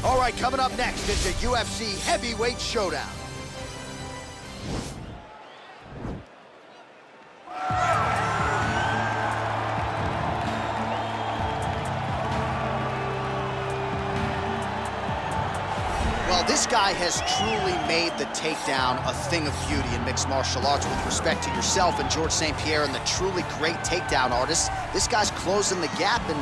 All right, coming up next, it's a UFC heavyweight showdown. Well, this guy has truly made the takedown a thing of beauty in mixed martial arts. With respect to yourself and George St. Pierre and the truly great takedown artists, this guy's closing the gap and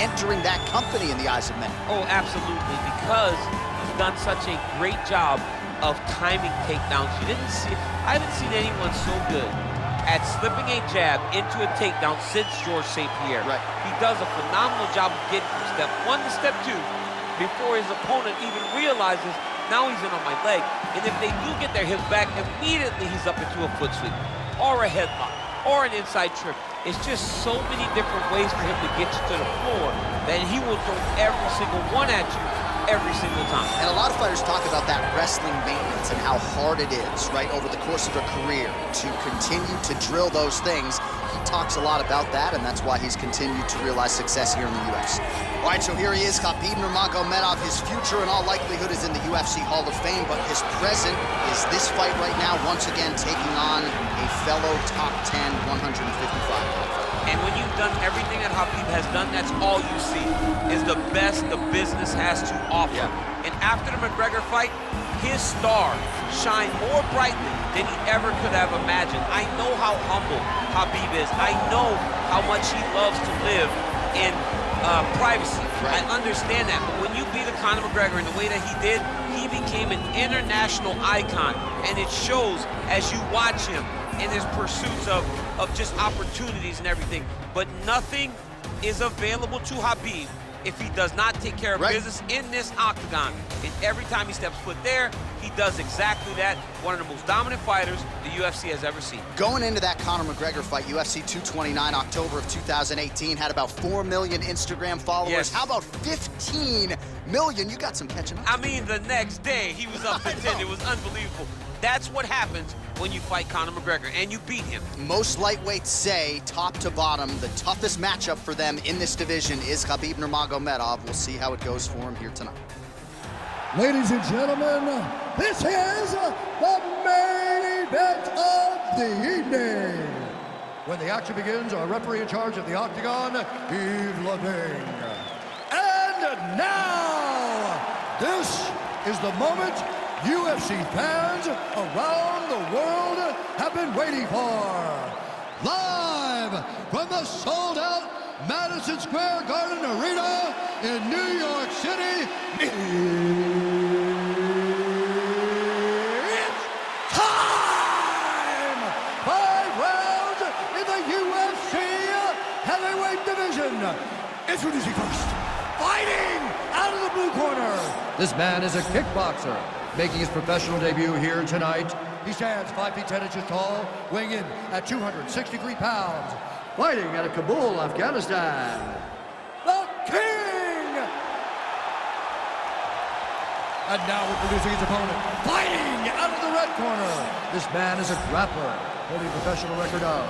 entering that company in the eyes of many. Oh, absolutely, because he's done such a great job of timing takedowns. I haven't seen anyone so good at slipping a jab into a takedown since George St. Pierre. Right. He does a phenomenal job of getting from step 1 to step 2 before his opponent even realizes, now he's in on my leg. And if they do get their hips back, immediately he's up into a foot sweep, or a headlock, or an inside trip. It's just so many different ways for him to get you to the floor that he will throw every single one at you every single time. And a lot of fighters talk about that wrestling maintenance and how hard it is, right, over the course of a career to continue to drill those things. He talks a lot about that, and that's why he's continued to realize success here in the UFC. All right, so here he is, Khabib Nurmagomedov. His future, in all likelihood, is in the UFC Hall of Fame, but his present is this fight right now, once again taking on a fellow top 10, 155-pound fighter. And when you've done everything that Khabib has done, that's all you see, is the best the business has to offer. Yeah. And after the McGregor fight, his star shined more brightly than he ever could have imagined. I know how humble Khabib is. I know how much he loves to live in privacy. Right. I understand that, but when you beat Conor McGregor in the way that he did, he became an international icon, and it shows as you watch him in his pursuits of just opportunities and everything. But nothing is available to Khabib if he does not take care of business in this octagon. And every time he steps foot there, he does exactly that. One of the most dominant fighters the UFC has ever seen. Going into that Conor McGregor fight, UFC 229, October of 2018, had about 4 million Instagram followers. Yes. How about 15 million? You got some catching up. I mean, the next day, he was up to 10. It was unbelievable. That's what happens when you fight Conor McGregor, and you beat him. Most lightweights say, top to bottom, the toughest matchup for them in this division is Khabib Nurmagomedov. We'll see how it goes for him here tonight. Ladies and gentlemen, this is the main event of the evening. When the action begins, our referee in charge of the octagon, Yves Leving. And now, this is the moment UFC fans around the world have been waiting for. Live from the sold-out Madison Square Garden Arena in New York City, it's time! 5 rounds in the UFC heavyweight division. Introducing first, fighting out of the blue corner. This man is a kickboxer, making his professional debut here tonight. He stands 5 feet 10 inches tall, weighing in at 263 pounds. Fighting out of Kabul, Afghanistan, the King! And now introducing his opponent, fighting out of the red corner. This man is a grappler, holding a professional record of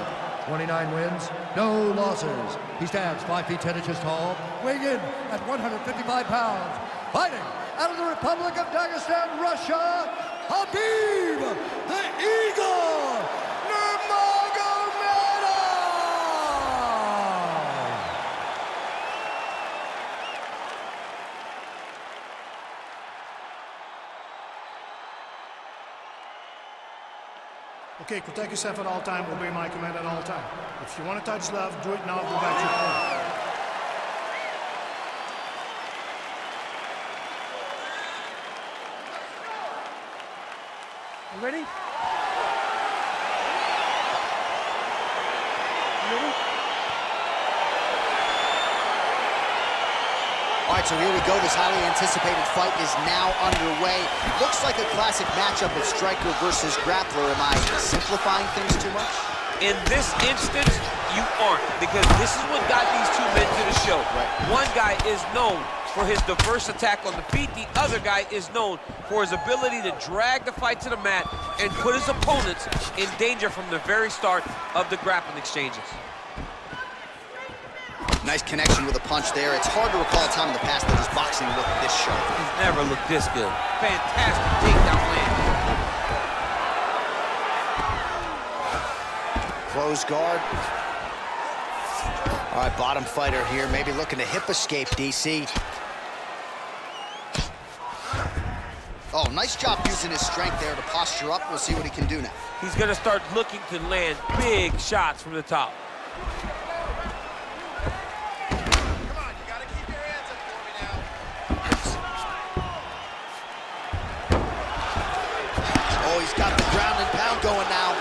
29 wins, no losses. He stands 5 feet 10 inches tall, weighing in at 155 pounds. Fighting out of the Republic of Dagestan, Russia, Khabib, the Eagle, Nurmagomedov! Okay, protect yourself at all time, obey my command at all time. If you want to touch left, do it now, go back to your corner. You ready? All right, so here we go. This highly anticipated fight is now underway. Looks like a classic matchup of striker versus grappler. Am I simplifying things too much? In this instance, you aren't, because this is what got these two men to the show. Right. One guy is known for his diverse attack on the feet. The other guy is known for his ability to drag the fight to the mat and put his opponents in danger from the very start of the grappling exchanges. Nice connection with a punch there. It's hard to recall a time in the past that his boxing looked this sharp. He's never looked this good. Fantastic takedown land. Close guard. All right, bottom fighter here, maybe looking to hip escape, DC. Oh, nice job using his strength there to posture up. We'll see what he can do now. He's gonna start looking to land big shots from the top. Come on, you gotta keep your hands up for me now. Oh, he's got the ground and pound going now.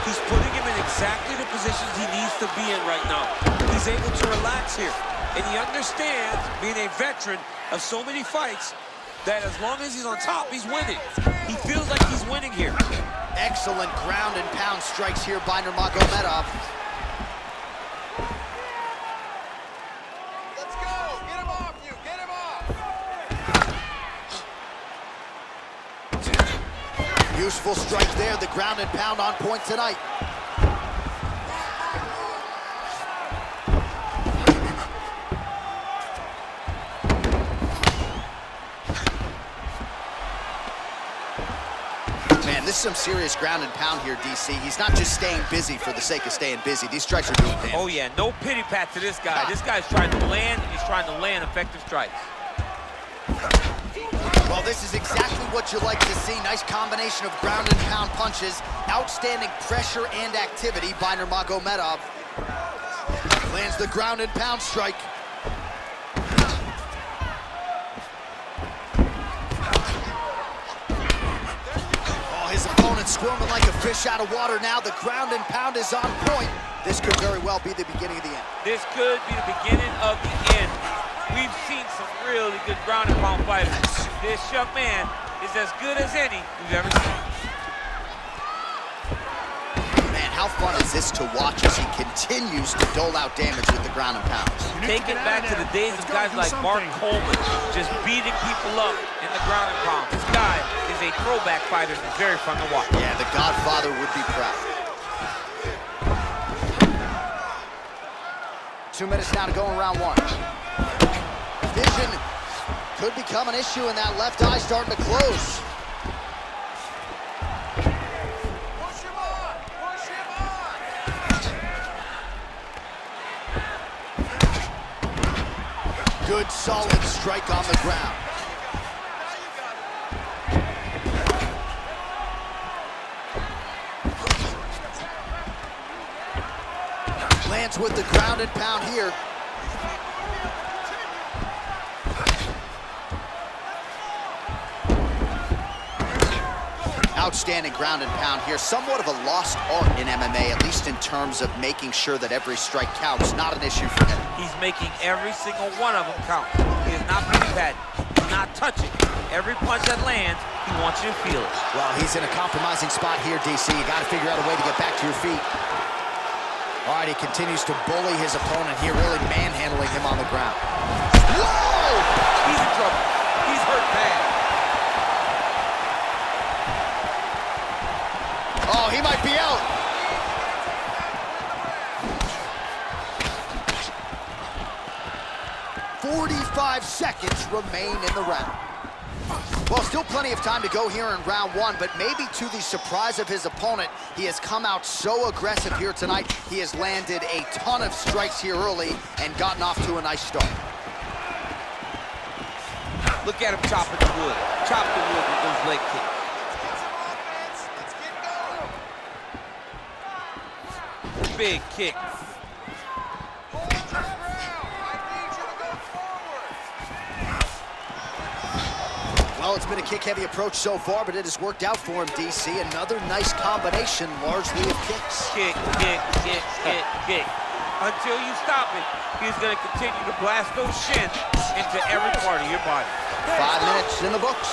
He's putting him in exactly the positions he needs to be in right now. He's able to relax here. And he understands, being a veteran of so many fights, that as long as he's on top, he's winning. He feels like he's winning here. Excellent ground and pound strikes here by Nurmagomedov. Let's go! Get him off you! Get him off! Useful strike there, the ground and pound on point tonight. Man, this is some serious ground and pound here, DC. He's not just staying busy for the sake of staying busy. These strikes are doing damage. Oh yeah, no pity pat to this guy. This guy's trying to land, and he's trying to land effective strikes. Well, this is exactly what you like to see. Nice combination of ground and pound punches. Outstanding pressure and activity by Nurmagomedov. Lands the ground and pound strike. Oh, his opponent squirming like a fish out of water now. The ground and pound is on point. This could very well be the beginning of the end. This could be the beginning of the end. We've seen some really good ground and pound fighters. This young man is as good as any we've ever seen. Man, how fun is this to watch as he continues to dole out damage with the ground and pounds? Take it back to the days of guys like Mark Coleman just beating people up in the ground and pound. This guy is a throwback fighter and very fun to watch. Yeah, the Godfather would be proud. 2 minutes now to go in round one. Vision could become an issue, and that left eye starting to close. Push him on! Push him on! Good, solid strike on the ground. Lands with the ground and pound here. Outstanding ground and pound here. Somewhat of a lost art in MMA, at least in terms of making sure that every strike counts. Not an issue for him. He's making every single one of them count. He is not pity patting. He's not touching. Every punch that lands, he wants you to feel it. Well, he's in a compromising spot here, DC. You got to figure out a way to get back to your feet. All right, he continues to bully his opponent here, really manhandling him on the ground. Whoa! He's in trouble. He's hurt bad. Oh, he might be out. "45 seconds remain in the round." Well, still plenty of time to go here in round one, but maybe to the surprise of his opponent, he has come out so aggressive here tonight. He has landed a ton of strikes here early and gotten off to a nice start. Look at him chopping the wood. Chop the wood with those leg kicks. Let's get going! Big kick. Hold that ground! I need you to go forward! Well, it's been a kick-heavy approach so far, but it has worked out for him, DC. Another nice combination, largely of kicks. Kick, kick, kick, kick, kick. Until you stop it, he's going to continue to blast those shins into every part of your body. 5 minutes in the books.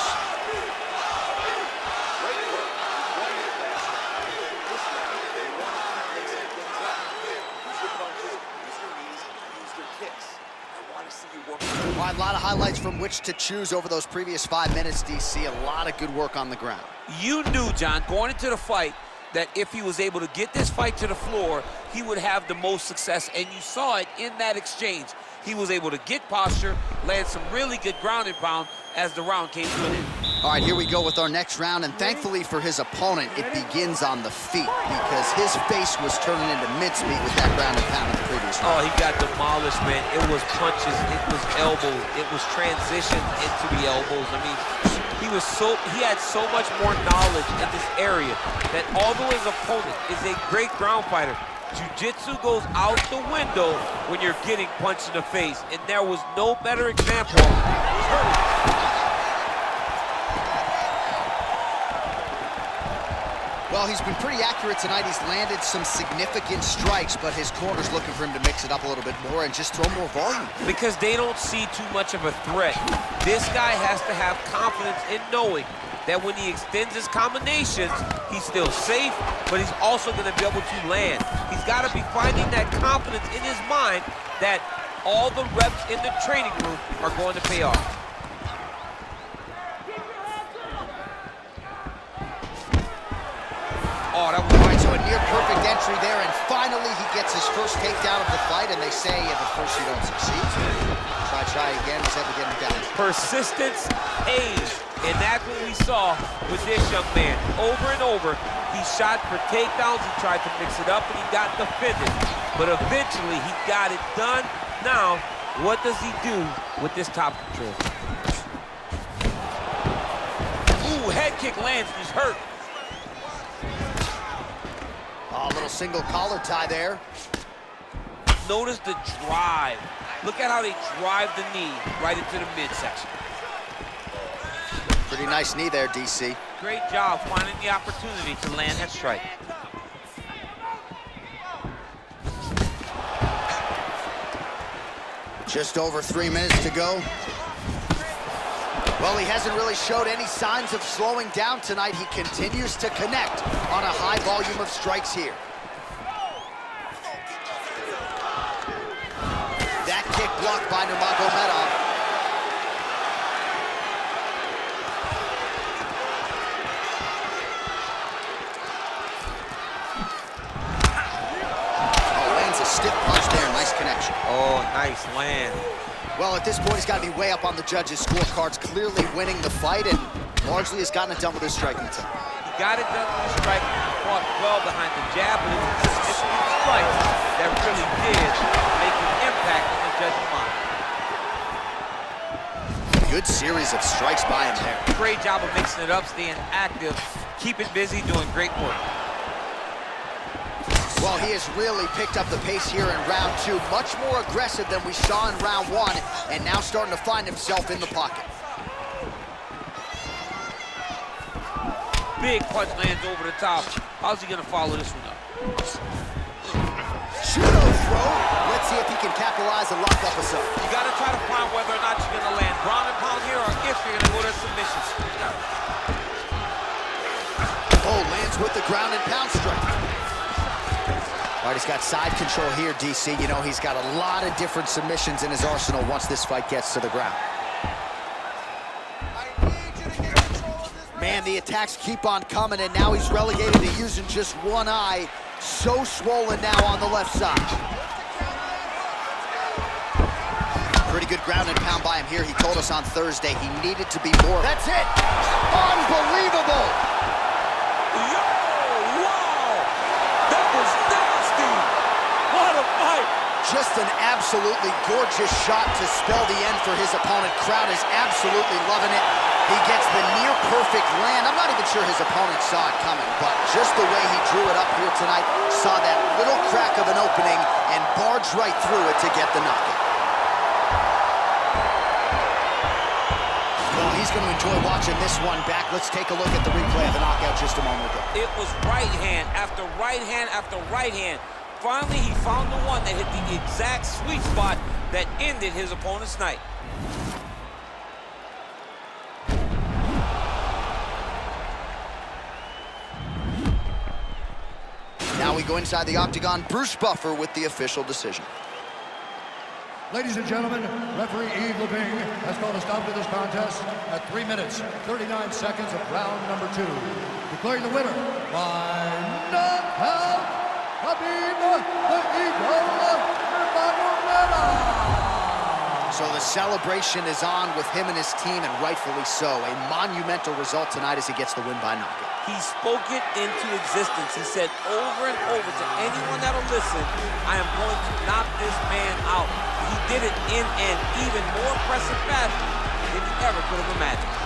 All right, a lot of highlights from which to choose over those previous 5 minutes, DC. A lot of good work on the ground. You knew, John, going into the fight, that if he was able to get this fight to the floor, he would have the most success, and you saw it in that exchange. He was able to get posture, land some really good ground and pound as the round came to an end. All right, here we go with our next round, and thankfully for his opponent, it begins on the feet because his face was turning into mincemeat with that ground and pound in the previous round. Oh, he got demolished, man. It was punches, it was elbows, it was transition into the elbows. I mean, he had so much more knowledge in this area that although his opponent is a great ground fighter, jiu-jitsu goes out the window when you're getting punched in the face, and there was no better example. Well, he's been pretty accurate tonight. He's landed some significant strikes, but his corner's looking for him to mix it up a little bit more and just throw more volume. Because they don't see too much of a threat. This guy has to have confidence in knowing that when he extends his combinations, he's still safe, but he's also going to be able to land. He's got to be finding that confidence in his mind that all the reps in the training room are going to pay off. Oh, that was all right, so a near-perfect entry there, and finally he gets his first takedown of the fight, and they say if at first you don't succeed, try again, he's ever getting down. Persistence pays, and that's what we saw with this young man. Over and over, he shot for takedowns, he tried to mix it up, and he got defended. But eventually, he got it done. Now, what does he do with this top control? Ooh, head kick lands, he's hurt. Oh, a little single collar tie there. Notice the drive. Look at how they drive the knee right into the midsection. Pretty nice knee there, DC. Great job finding the opportunity to land that strike. Just over 3 minutes to go. Well, he hasn't really showed any signs of slowing down tonight. He continues to connect on a high volume of strikes here. That kick blocked by Nurmagomedov. Oh, lands a stiff punch there. Nice connection. Oh, nice land. Well, at this point, he's got to be way up on the judges' scorecards, clearly winning the fight, and largely has gotten it done with his striking tonight. He got it done with the strike. He fought well behind the jab, but it was consistent strikes that really did make an impact on the judge's mind. Good series of strikes by him there. Great job of mixing it up, staying active, keeping busy, doing great work. Well, he has really picked up the pace here in round 2, much more aggressive than we saw in round 1, and now starting to find himself in the pocket. Big punch lands over the top. How's he gonna follow this one up? Judo throw. Let's see if he can capitalize and lock up a sub. You gotta try to find whether or not you're gonna land ground and pound here or if you're gonna go to submissions. Oh, lands with the ground and pound strike. All right, he's got side control here, DC. You know, he's got a lot of different submissions in his arsenal once this fight gets to the ground. Man, the attacks keep on coming, and now he's relegated to using just one eye. So swollen now on the left side. Pretty good ground and pound by him here. He told us on Thursday he needed to be more. That's it! Unbelievable! Just an absolutely gorgeous shot to spell the end for his opponent. Crowd is absolutely loving it. He gets the near-perfect land. I'm not even sure his opponent saw it coming, but just the way he drew it up here tonight, saw that little crack of an opening and barged right through it to get the knockout. Well, he's going to enjoy watching this one back. Let's take a look at the replay of the knockout just a moment ago. It was right hand after right hand after right hand. Finally, he found the one that hit the exact sweet spot that ended his opponent's night. Now we go inside the octagon. Bruce Buffer with the official decision. Ladies and gentlemen, referee Yves Leving has called a stop to this contest at 3 minutes, 39 seconds of round number 2. Declaring the winner by knockout, Khabib Nurmagomedov. So the celebration is on with him and his team, and rightfully so. A monumental result tonight as he gets the win by knockout. He spoke it into existence. He said over and over to anyone that'll listen, I am going to knock this man out. He did it in an even more impressive fashion than he ever could have imagined.